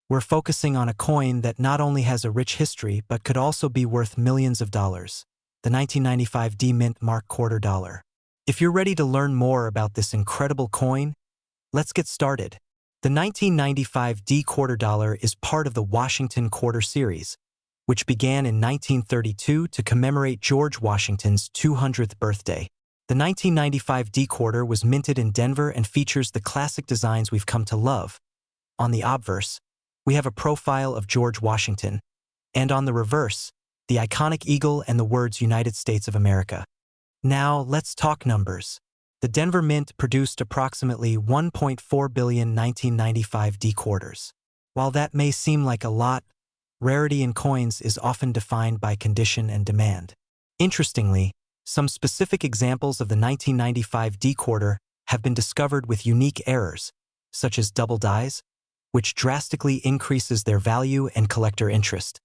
We're focusing on a coin that not only has a rich history but could also be worth millions of dollars, the 1995 D Mint Mark Quarter Dollar. If you're ready to learn more about this incredible coin, let's get started. The 1995 D Quarter Dollar is part of the Washington Quarter series, which began in 1932 to commemorate George Washington's 200th birthday. The 1995 D Quarter was minted in Denver and features the classic designs we've come to love. On the obverse, we have a profile of George Washington, and on the reverse, the iconic eagle and the words United States of America. Now, let's talk numbers. The Denver Mint produced approximately 1.4 billion 1995 D quarters. While that may seem like a lot, rarity in coins is often defined by condition and demand. Interestingly, some specific examples of the 1995 D quarter have been discovered with unique errors, such as double dies, which drastically increases their value and collector interest.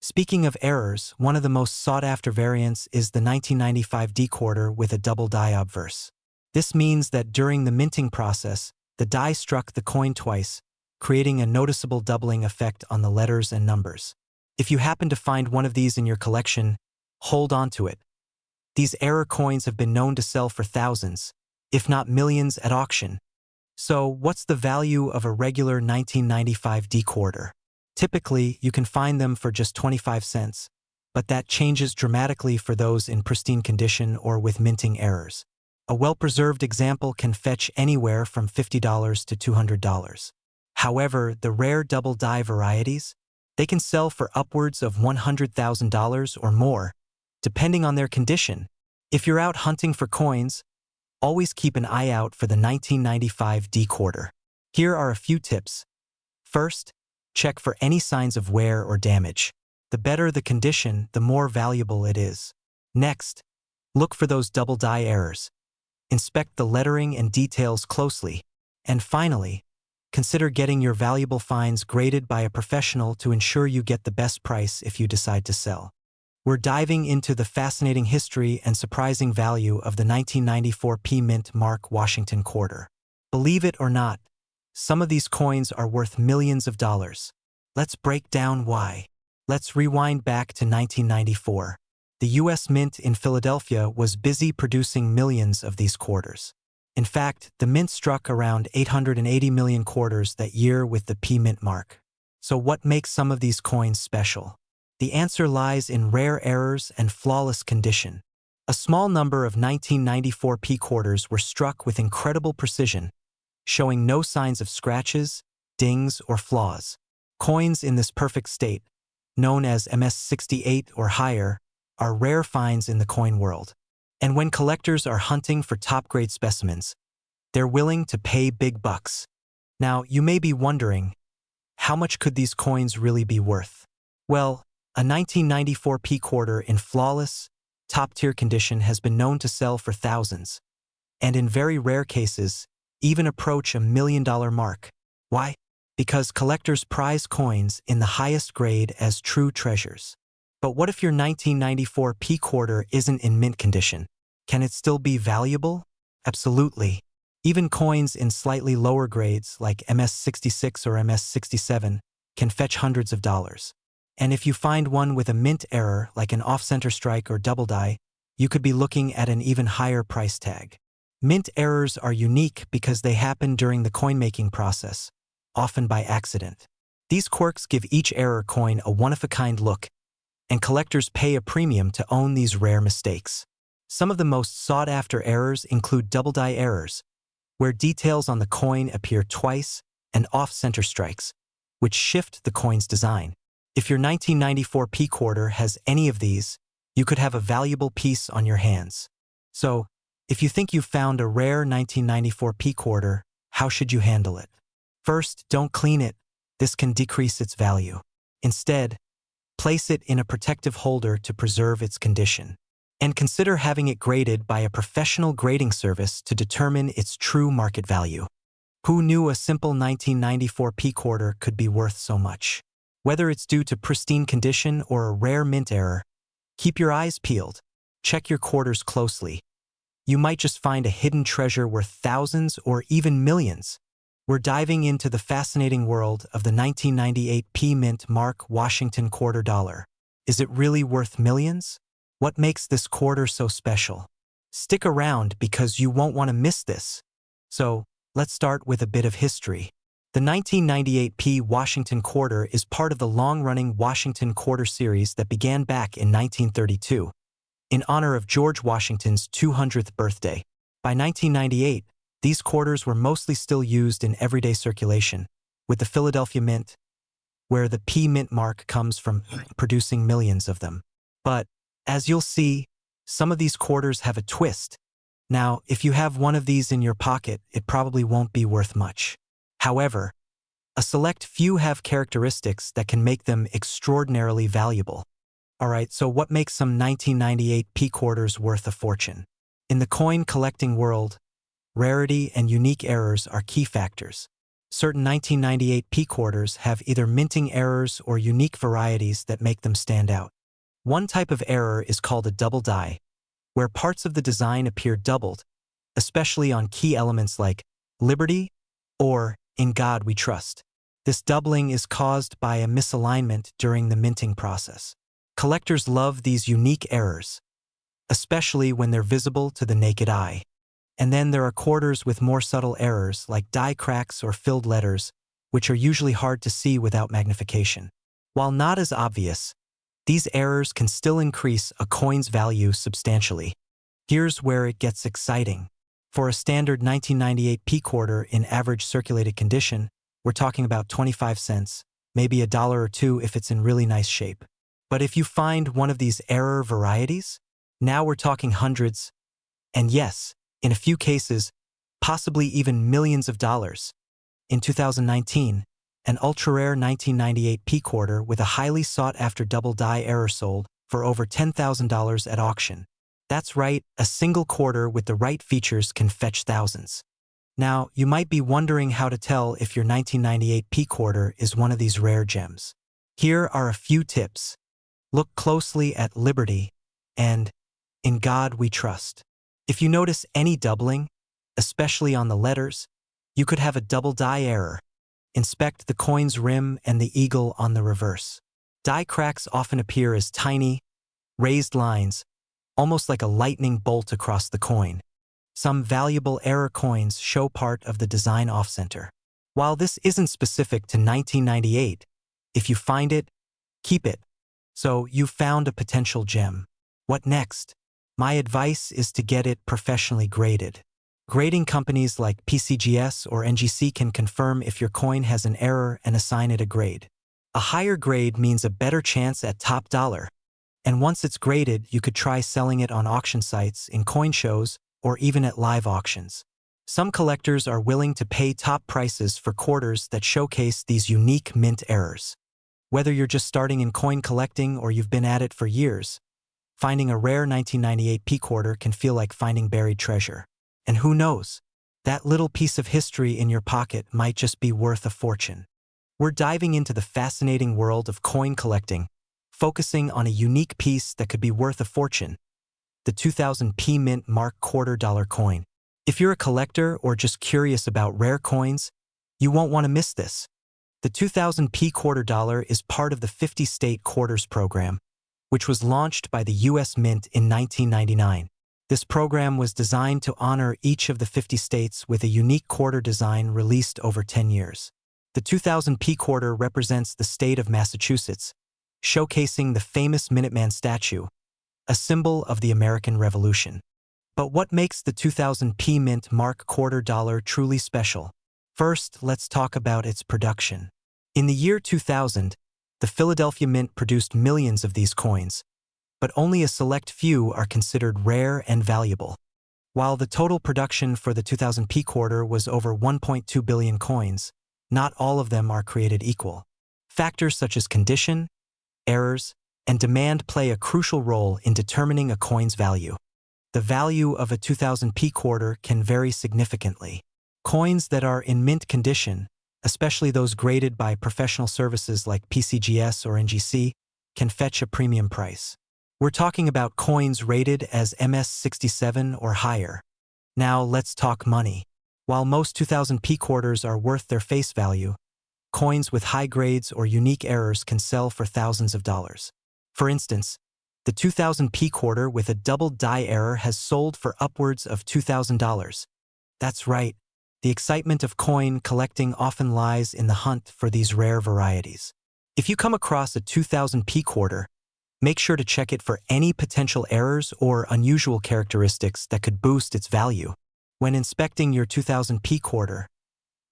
Speaking of errors, one of the most sought-after variants is the 1995 D quarter with a double die obverse. This means that during the minting process, the die struck the coin twice, creating a noticeable doubling effect on the letters and numbers. If you happen to find one of these in your collection, hold on to it. These error coins have been known to sell for thousands, if not millions, at auction. So, what's the value of a regular 1995 D quarter? Typically, you can find them for just 25 cents, but that changes dramatically for those in pristine condition or with minting errors. A well-preserved example can fetch anywhere from $50 to $200. However, the rare double die varieties, they can sell for upwards of $100,000 or more, depending on their condition. If you're out hunting for coins, always keep an eye out for the 1995 D quarter. Here are a few tips. First, check for any signs of wear or damage. The better the condition, the more valuable it is. Next, look for those double die errors. Inspect the lettering and details closely. And finally, consider getting your valuable finds graded by a professional to ensure you get the best price if you decide to sell. We're diving into the fascinating history and surprising value of the 1994 P Mint Mark Washington Quarter. Believe it or not, some of these coins are worth millions of dollars. Let's break down why. Let's rewind back to 1994. The U.S. Mint in Philadelphia was busy producing millions of these quarters. In fact, the mint struck around 880 million quarters that year with the P Mint mark. So what makes some of these coins special? The answer lies in rare errors and flawless condition. A small number of 1994 P quarters were struck with incredible precision, showing no signs of scratches, dings, or flaws. Coins in this perfect state, known as MS-68 or higher, are rare finds in the coin world. And when collectors are hunting for top-grade specimens, they're willing to pay big bucks. Now, you may be wondering, how much could these coins really be worth? Well, a 1994 P quarter in flawless, top-tier condition has been known to sell for thousands, and in very rare cases, even approach $1 million mark. Why? Because collectors prize coins in the highest grade as true treasures. But what if your 1994 P quarter isn't in mint condition? Can it still be valuable? Absolutely. Even coins in slightly lower grades like MS-66 or MS-67 can fetch hundreds of dollars. And if you find one with a mint error like an off-center strike or double die, you could be looking at an even higher price tag. Mint errors are unique because they happen during the coin-making process, often by accident. These quirks give each error coin a one-of-a-kind look, and collectors pay a premium to own these rare mistakes. Some of the most sought-after errors include double die errors, where details on the coin appear twice, and off-center strikes, which shift the coin's design. If your 1994 P quarter has any of these, you could have a valuable piece on your hands. So, if you think you've found a rare 1994 P quarter, how should you handle it? First, don't clean it. This can decrease its value. Instead, place it in a protective holder to preserve its condition. And consider having it graded by a professional grading service to determine its true market value. Who knew a simple 1994 P quarter could be worth so much? Whether it's due to pristine condition or a rare mint error, keep your eyes peeled. Check your quarters closely. You might just find a hidden treasure worth thousands or even millions. We're diving into the fascinating world of the 1998 P-Mint Mark Washington quarter dollar. Is it really worth millions? What makes this quarter so special? Stick around because you won't want to miss this. So, let's start with a bit of history. The 1998 P Washington quarter is part of the long-running Washington quarter series that began back in 1932, in honor of George Washington's 200th birthday. By 1998, these quarters were mostly still used in everyday circulation, with the Philadelphia Mint, where the P Mint mark comes from, producing millions of them. But, as you'll see, some of these quarters have a twist. Now, if you have one of these in your pocket, it probably won't be worth much. However, a select few have characteristics that can make them extraordinarily valuable. Alright, so what makes some 1998 P quarters worth a fortune? In the coin collecting world, rarity and unique errors are key factors. Certain 1998 P quarters have either minting errors or unique varieties that make them stand out. One type of error is called a double die, where parts of the design appear doubled, especially on key elements like Liberty or In God We Trust. This doubling is caused by a misalignment during the minting process. Collectors love these unique errors, especially when they're visible to the naked eye. And then there are quarters with more subtle errors like die cracks or filled letters, which are usually hard to see without magnification. While not as obvious, these errors can still increase a coin's value substantially. Here's where it gets exciting. For a standard 1998 P quarter in average circulated condition, we're talking about 25 cents, maybe $1 or $2 if it's in really nice shape. But if you find one of these error varieties, now we're talking hundreds, and yes, in a few cases, possibly even millions of dollars. In 2019, an ultra-rare 1998 P quarter with a highly sought-after double die error sold for over $10,000 at auction. That's right, a single quarter with the right features can fetch thousands. Now, you might be wondering how to tell if your 1998 P quarter is one of these rare gems. Here are a few tips. Look closely at Liberty and In God We Trust. If you notice any doubling, especially on the letters, you could have a double die error. Inspect the coin's rim and the eagle on the reverse. Die cracks often appear as tiny, raised lines, almost like a lightning bolt across the coin. Some valuable error coins show part of the design off-center. While this isn't specific to 1998, if you find it, keep it. So you've found a potential gem. What next? My advice is to get it professionally graded. Grading companies like PCGS or NGC can confirm if your coin has an error and assign it a grade. A higher grade means a better chance at top dollar. And once it's graded, you could try selling it on auction sites, in coin shows, or even at live auctions. Some collectors are willing to pay top prices for quarters that showcase these unique mint errors. Whether you're just starting in coin collecting or you've been at it for years, finding a rare 1998 P quarter can feel like finding buried treasure. And who knows, that little piece of history in your pocket might just be worth a fortune. We're diving into the fascinating world of coin collecting, focusing on a unique piece that could be worth a fortune, the 2000 P Mint Mark quarter dollar coin. If you're a collector or just curious about rare coins, you won't want to miss this. The 2000 P quarter dollar is part of the 50-state quarters program, which was launched by the U.S. Mint in 1999. This program was designed to honor each of the 50 states with a unique quarter design released over 10 years. The 2000 P quarter represents the state of Massachusetts, showcasing the famous Minuteman statue, a symbol of the American Revolution. But what makes the 2000 P Mint Mark quarter dollar truly special? First, let's talk about its production. In the year 2000, the Philadelphia Mint produced millions of these coins, but only a select few are considered rare and valuable. While the total production for the 2000 P quarter was over 1.2 billion coins, not all of them are created equal. Factors such as condition, errors, and demand play a crucial role in determining a coin's value. The value of a 2000 P quarter can vary significantly. Coins that are in mint condition, especially those graded by professional services like PCGS or NGC, can fetch a premium price. We're talking about coins rated as MS67 or higher. Now let's talk money. While most 2000p quarters are worth their face value, coins with high grades or unique errors can sell for thousands of dollars. For instance, the 2000p quarter with a double die error has sold for upwards of $2,000. That's right, the excitement of coin collecting often lies in the hunt for these rare varieties. If you come across a 2000p quarter, make sure to check it for any potential errors or unusual characteristics that could boost its value. When inspecting your 2000p quarter,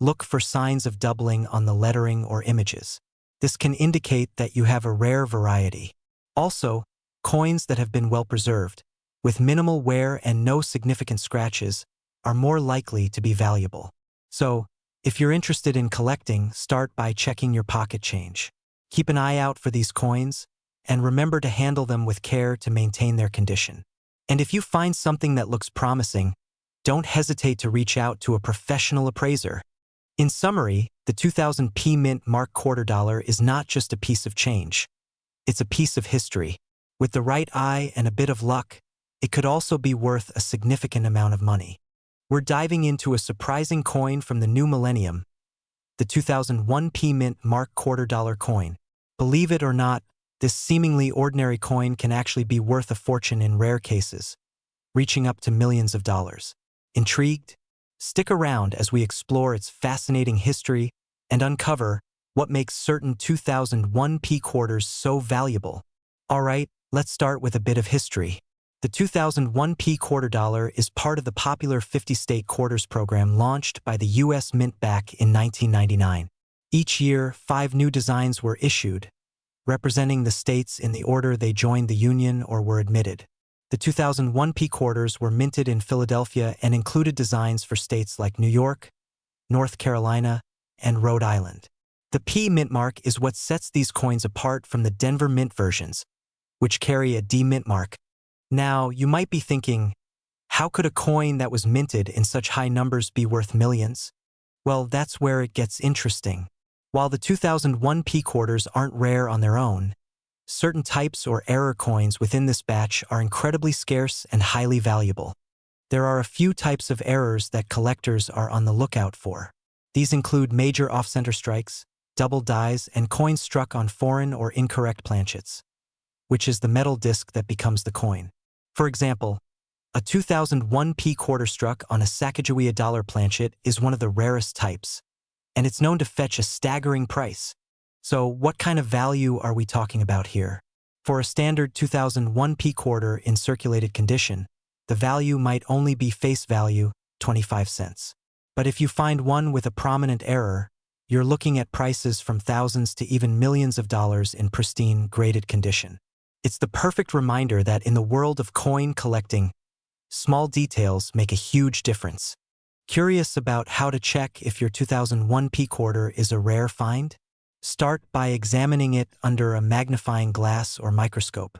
look for signs of doubling on the lettering or images. This can indicate that you have a rare variety. Also, coins that have been well preserved, with minimal wear and no significant scratches, are more likely to be valuable. So, if you're interested in collecting, start by checking your pocket change. Keep an eye out for these coins, and remember to handle them with care to maintain their condition. And if you find something that looks promising, don't hesitate to reach out to a professional appraiser. In summary, the 2000p Mint Mark quarter dollar is not just a piece of change. It's a piece of history. With the right eye and a bit of luck, it could also be worth a significant amount of money. We're diving into a surprising coin from the new millennium, the 2001p Mint Mark quarter dollar coin. Believe it or not, this seemingly ordinary coin can actually be worth a fortune in rare cases, reaching up to millions of dollars. Intrigued? Stick around as we explore its fascinating history and uncover what makes certain 2001p quarters so valuable. All right, let's start with a bit of history. The 2001p quarter dollar is part of the popular 50-state quarters program launched by the U.S. Mint back in 1999. Each year, 5 new designs were issued, representing the states in the order they joined the Union or were admitted. The 2001p quarters were minted in Philadelphia and included designs for states like New York, North Carolina, and Rhode Island. The P Mint mark is what sets these coins apart from the Denver Mint versions, which carry a D Mint mark. Now, you might be thinking, how could a coin that was minted in such high numbers be worth millions? Well, that's where it gets interesting. While the 2001p quarters aren't rare on their own, certain types or error coins within this batch are incredibly scarce and highly valuable. There are a few types of errors that collectors are on the lookout for. These include major off-center strikes, double dies, and coins struck on foreign or incorrect planchets, which is the metal disc that becomes the coin. For example, a 2001p quarter struck on a Sacagawea dollar planchet is one of the rarest types, and it's known to fetch a staggering price. So what kind of value are we talking about here? For a standard 2001p quarter in circulated condition, the value might only be face value, 25 cents. But if you find one with a prominent error, you're looking at prices from thousands to even millions of dollars in pristine, graded condition. It's the perfect reminder that in the world of coin collecting, small details make a huge difference. Curious about how to check if your 2001p quarter is a rare find? Start by examining it under a magnifying glass or microscope.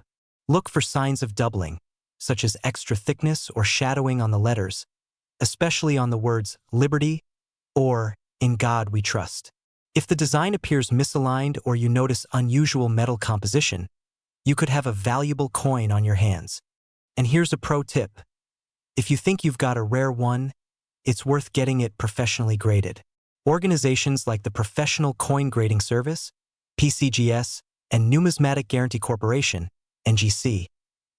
Look for signs of doubling, such as extra thickness or shadowing on the letters, especially on the words Liberty or In God We Trust. If the design appears misaligned or you notice unusual metal composition, you could have a valuable coin on your hands. And here's a pro tip. If you think you've got a rare one, it's worth getting it professionally graded. Organizations like the Professional Coin Grading Service, PCGS, and Numismatic Guarantee Corporation, NGC,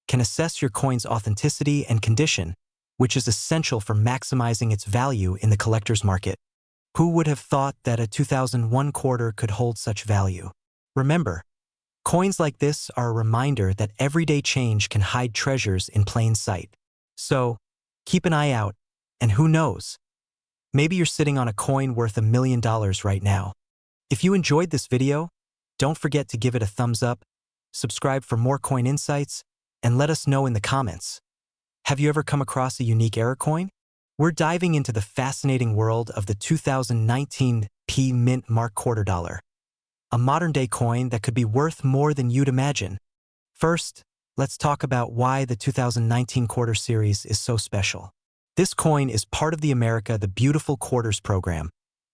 can assess your coin's authenticity and condition, which is essential for maximizing its value in the collector's market. Who would have thought that a 2001 quarter could hold such value? Remember, coins like this are a reminder that everyday change can hide treasures in plain sight. So, keep an eye out, and who knows? Maybe you're sitting on a coin worth $1 million right now. If you enjoyed this video, don't forget to give it a thumbs up, subscribe for more coin insights, and let us know in the comments. Have you ever come across a unique error coin? We're diving into the fascinating world of the 2019 P Mint Mark quarter dollar, a modern-day coin that could be worth more than you'd imagine. First, let's talk about why the 2019 quarter series is so special. This coin is part of the America the Beautiful Quarters program,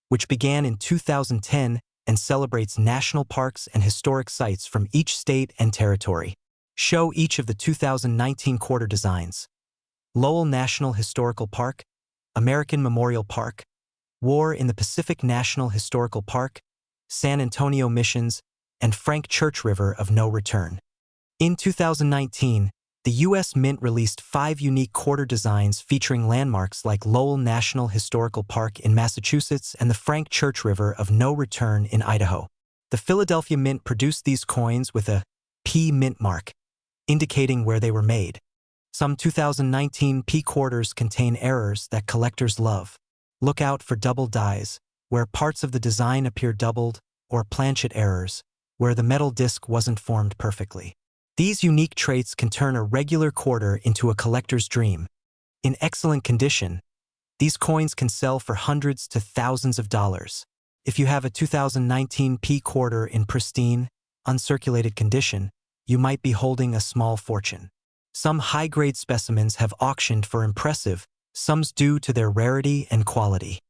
which began in 2010 and celebrates national parks and historic sites from each state and territory. Show each of the 2019 quarter designs. Lowell National Historical Park, American Memorial Park, War in the Pacific National Historical Park, San Antonio Missions, and Frank Church River of No Return. In 2019, the U.S. Mint released 5 unique quarter designs featuring landmarks like Lowell National Historical Park in Massachusetts and the Frank Church River of No Return in Idaho. The Philadelphia Mint produced these coins with a P mint mark, indicating where they were made. Some 2019 P quarters contain errors that collectors love. Look out for double dies, where parts of the design appear doubled, or planchet errors, where the metal disc wasn't formed perfectly. These unique traits can turn a regular quarter into a collector's dream. In excellent condition, these coins can sell for hundreds to thousands of dollars. If you have a 2019 P quarter in pristine, uncirculated condition, you might be holding a small fortune. Some high-grade specimens have auctioned for impressive sums due to their rarity and quality.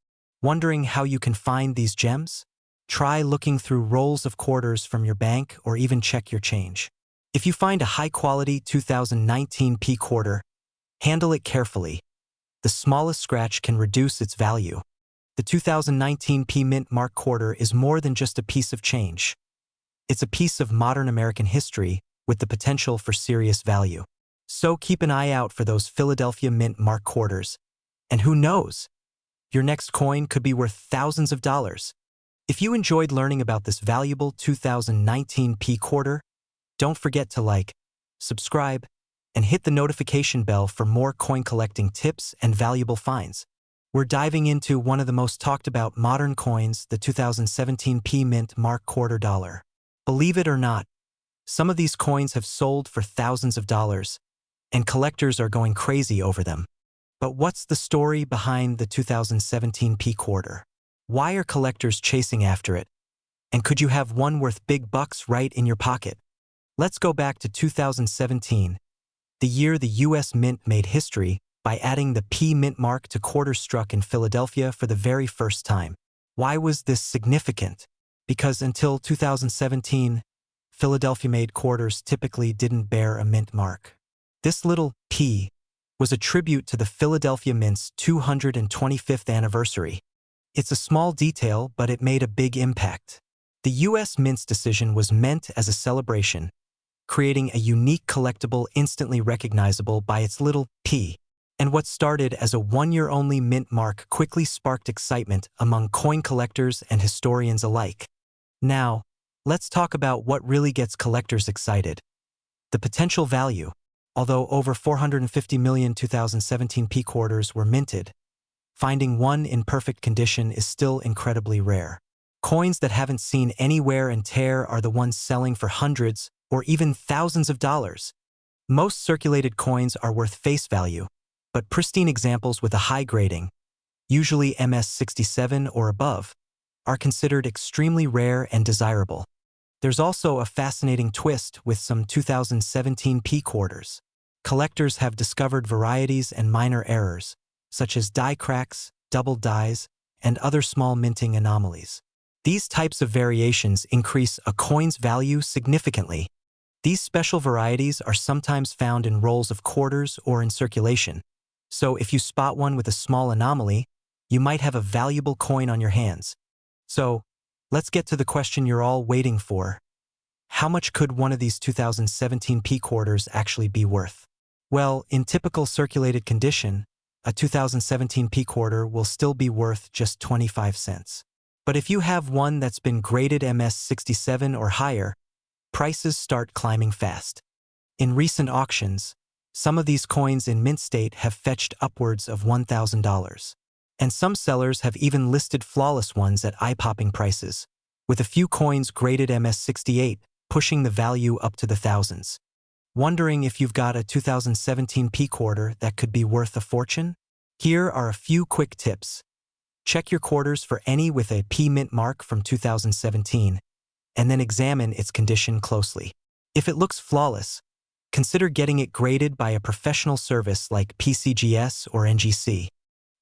Wondering how you can find these gems? Try looking through rolls of quarters from your bank or even check your change. If you find a high-quality 2019 P quarter, handle it carefully. The smallest scratch can reduce its value. The 2019 P Mint Mark quarter is more than just a piece of change. It's a piece of modern American history with the potential for serious value. So keep an eye out for those Philadelphia Mint Mark quarters. And who knows? Your next coin could be worth thousands of dollars. If you enjoyed learning about this valuable 2019 P quarter, don't forget to like, subscribe, and hit the notification bell for more coin collecting tips and valuable finds. We're diving into one of the most talked about modern coins, the 2017 P Mint Mark quarter dollar. Believe it or not, some of these coins have sold for thousands of dollars, and collectors are going crazy over them. But what's the story behind the 2017 P quarter? Why are collectors chasing after it? And could you have one worth big bucks right in your pocket? Let's go back to 2017, the year the U.S. Mint made history by adding the P Mint mark to quarters struck in Philadelphia for the very first time. Why was this significant? Because until 2017, Philadelphia-made quarters typically didn't bear a mint mark. This little P was a tribute to the Philadelphia Mint's 225th anniversary. It's a small detail, but it made a big impact. The U.S. Mint's decision was meant as a celebration, creating a unique collectible instantly recognizable by its little P. And what started as a one-year-only mint mark quickly sparked excitement among coin collectors and historians alike. Now, let's talk about what really gets collectors excited. The potential value. Although over 450 million 2017 P quarters were minted, finding one in perfect condition is still incredibly rare. Coins that haven't seen any wear and tear are the ones selling for hundreds or even thousands of dollars. Most circulated coins are worth face value, but pristine examples with a high grading, usually MS67 or above, are considered extremely rare and desirable. There's also a fascinating twist with some 2017 P quarters. Collectors have discovered varieties and minor errors, such as die cracks, double dies, and other small minting anomalies. These types of variations increase a coin's value significantly. These special varieties are sometimes found in rolls of quarters or in circulation. So if you spot one with a small anomaly, you might have a valuable coin on your hands. So, let's get to the question you're all waiting for. How much could one of these 2017 P quarters actually be worth? Well, in typical circulated condition, a 2017 P quarter will still be worth just 25 cents. But if you have one that's been graded MS67 or higher, prices start climbing fast. In recent auctions, some of these coins in mint state have fetched upwards of $1,000. And some sellers have even listed flawless ones at eye-popping prices, with a few coins graded MS68 pushing the value up to the thousands. Wondering if you've got a 2017 P quarter that could be worth a fortune? Here are a few quick tips. Check your quarters for any with a P mint mark from 2017, and then examine its condition closely. If it looks flawless, consider getting it graded by a professional service like PCGS or NGC.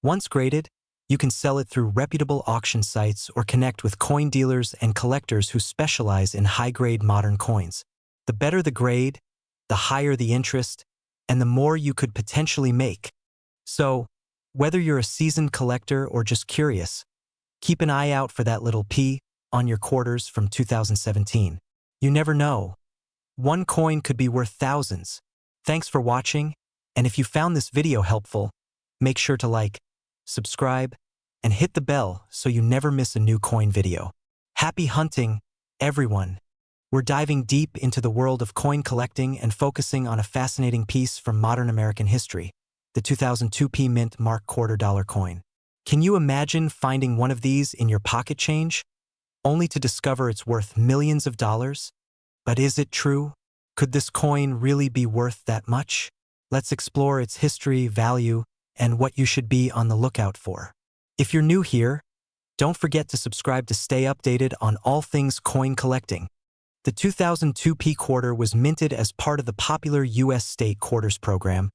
Once graded, you can sell it through reputable auction sites or connect with coin dealers and collectors who specialize in high-grade modern coins. The better the grade, the higher the interest, and the more you could potentially make. So, Whether you're a seasoned collector or just curious, keep an eye out for that little P on your quarters from 2017. You never know. One coin could be worth thousands. Thanks for watching, and if you found this video helpful, make sure to like, subscribe, and hit the bell so you never miss a new coin video. Happy hunting, everyone! We're diving deep into the world of coin collecting and focusing on a fascinating piece from modern American history, the 2002 P Mint Mark $quarter coin. Can you imagine finding one of these in your pocket change, only to discover it's worth millions of dollars? But is it true? Could this coin really be worth that much? Let's explore its history, value, and what you should be on the lookout for. If you're new here, don't forget to subscribe to stay updated on all things coin collecting. The 2002 P quarter was minted as part of the popular U.S. state quarters program,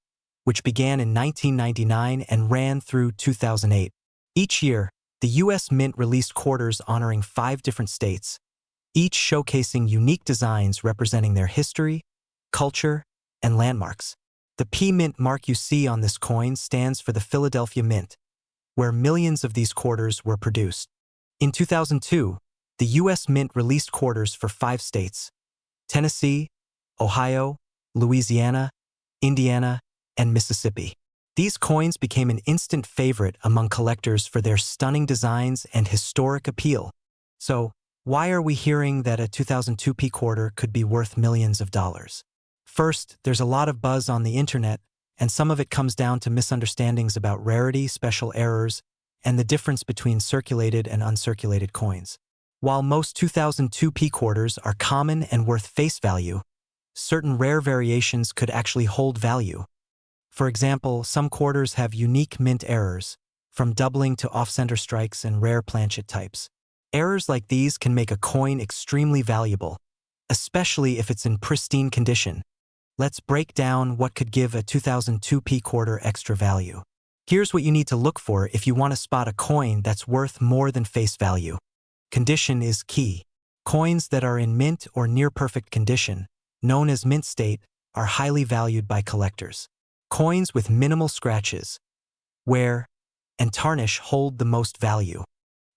which began in 1999 and ran through 2008. Each year, the U.S. Mint released quarters honoring 5 different states, each showcasing unique designs representing their history, culture, and landmarks. The P Mint mark you see on this coin stands for the Philadelphia Mint, where millions of these quarters were produced. In 2002, the U.S. Mint released quarters for 5 states: Tennessee, Ohio, Louisiana, Indiana, and Mississippi. These coins became an instant favorite among collectors for their stunning designs and historic appeal. So, why are we hearing that a 2002 P quarter could be worth millions of dollars? First, there's a lot of buzz on the internet, and some of it comes down to misunderstandings about rarity, special errors, and the difference between circulated and uncirculated coins. While most 2002 P quarters are common and worth face value, certain rare variations could actually hold value. For example, some quarters have unique mint errors, from doubling to off-center strikes and rare planchet types. Errors like these can make a coin extremely valuable, especially if it's in pristine condition. Let's break down what could give a 2002 P quarter extra value. Here's what you need to look for if you want to spot a coin that's worth more than face value. Condition is key. Coins that are in mint or near-perfect condition, known as mint state, are highly valued by collectors. Coins with minimal scratches, wear, and tarnish hold the most value.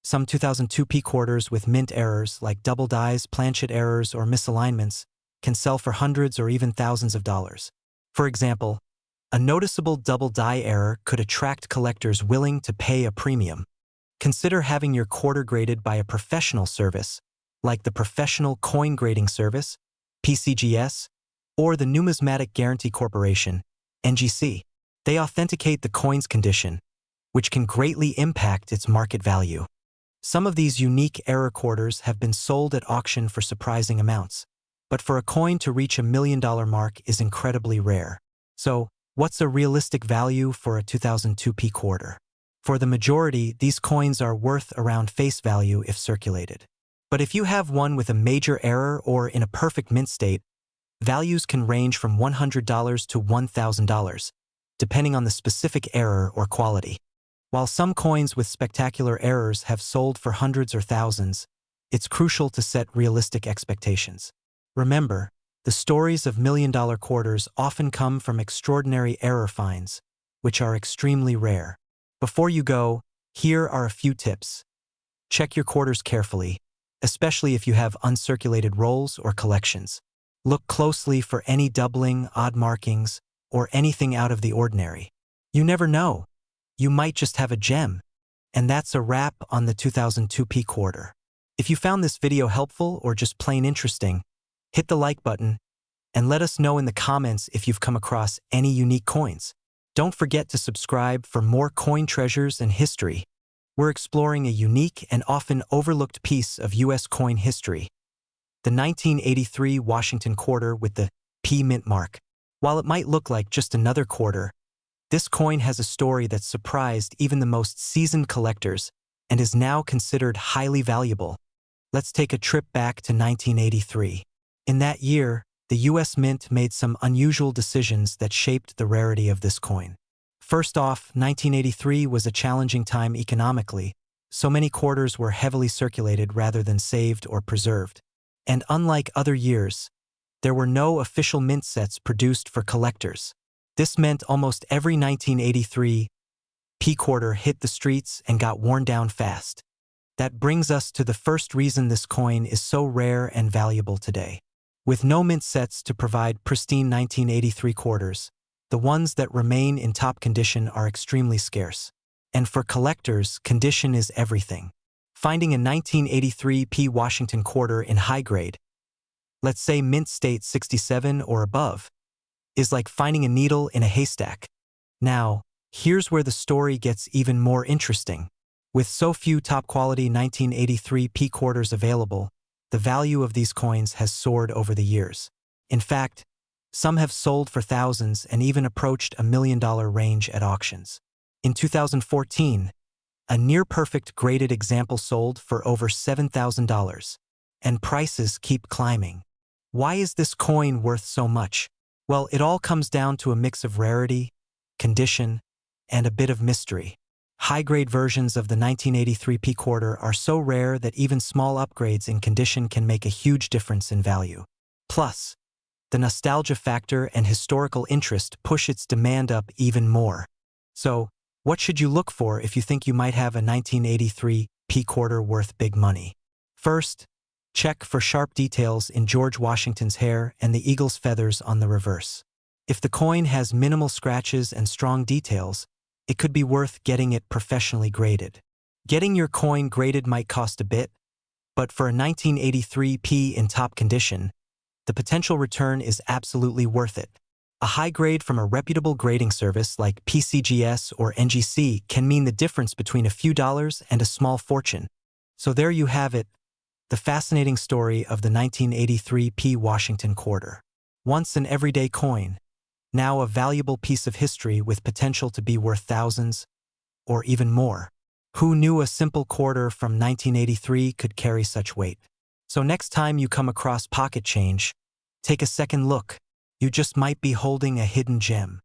Some 2002 P quarters with mint errors like double dies, planchet errors, or misalignments can sell for hundreds or even thousands of dollars. For example, a noticeable double die error could attract collectors willing to pay a premium. Consider having your quarter graded by a professional service, like the Professional Coin Grading Service, PCGS, or the Numismatic Guarantee Corporation, NGC. They authenticate the coin's condition, which can greatly impact its market value. Some of these unique error quarters have been sold at auction for surprising amounts, but for a coin to reach $1 million mark is incredibly rare. So, what's a realistic value for a 2002 P quarter? For the majority, these coins are worth around face value if circulated. But if you have one with a major error or in a perfect mint state, values can range from $100 to $1,000, depending on the specific error or quality. While some coins with spectacular errors have sold for hundreds or thousands, it's crucial to set realistic expectations. Remember, the stories of million-dollar quarters often come from extraordinary error finds, which are extremely rare. Before you go, here are a few tips. Check your quarters carefully, especially if you have uncirculated rolls or collections. Look closely for any doubling, odd markings, or anything out of the ordinary. You never know. You might just have a gem. And that's a wrap on the 2002 P quarter. If you found this video helpful or just plain interesting, hit the like button and let us know in the comments if you've come across any unique coins. Don't forget to subscribe for more coin treasures and history. We're exploring a unique and often overlooked piece of U.S. coin history, the 1983 Washington quarter with the P Mint mark. While it might look like just another quarter, this coin has a story that surprised even the most seasoned collectors and is now considered highly valuable. Let's take a trip back to 1983. In that year, the U.S. Mint made some unusual decisions that shaped the rarity of this coin. First off, 1983 was a challenging time economically. So many quarters were heavily circulated rather than saved or preserved. And unlike other years, there were no official mint sets produced for collectors. This meant almost every 1983 P quarter hit the streets and got worn down fast. That brings us to the first reason this coin is so rare and valuable today. With no mint sets to provide pristine 1983 quarters, the ones that remain in top condition are extremely scarce. And for collectors, condition is everything. Finding a 1983 P Washington quarter in high grade, let's say mint state 67 or above, is like finding a needle in a haystack. Now, here's where the story gets even more interesting. With so few top-quality 1983 P quarters available, the value of these coins has soared over the years. In fact, some have sold for thousands and even approached $1 million range at auctions. In 2014, a near-perfect graded example sold for over $7,000, and prices keep climbing. Why is this coin worth so much? Well, it all comes down to a mix of rarity, condition, and a bit of mystery. High-grade versions of the 1983 P quarter are so rare that even small upgrades in condition can make a huge difference in value. Plus, the nostalgia factor and historical interest push its demand up even more. So, what should you look for if you think you might have a 1983 P quarter worth big money? First, check for sharp details in George Washington's hair and the eagle's feathers on the reverse. If the coin has minimal scratches and strong details, it could be worth getting it professionally graded. Getting your coin graded might cost a bit, but for a 1983 P in top condition, the potential return is absolutely worth it. A high grade from a reputable grading service like PCGS or NGC can mean the difference between a few dollars and a small fortune. So there you have it, the fascinating story of the 1983 P Washington quarter. Once an everyday coin, now a valuable piece of history with potential to be worth thousands, or even more. Who knew a simple quarter from 1983 could carry such weight? So next time you come across pocket change, take a second look. You just might be holding a hidden gem.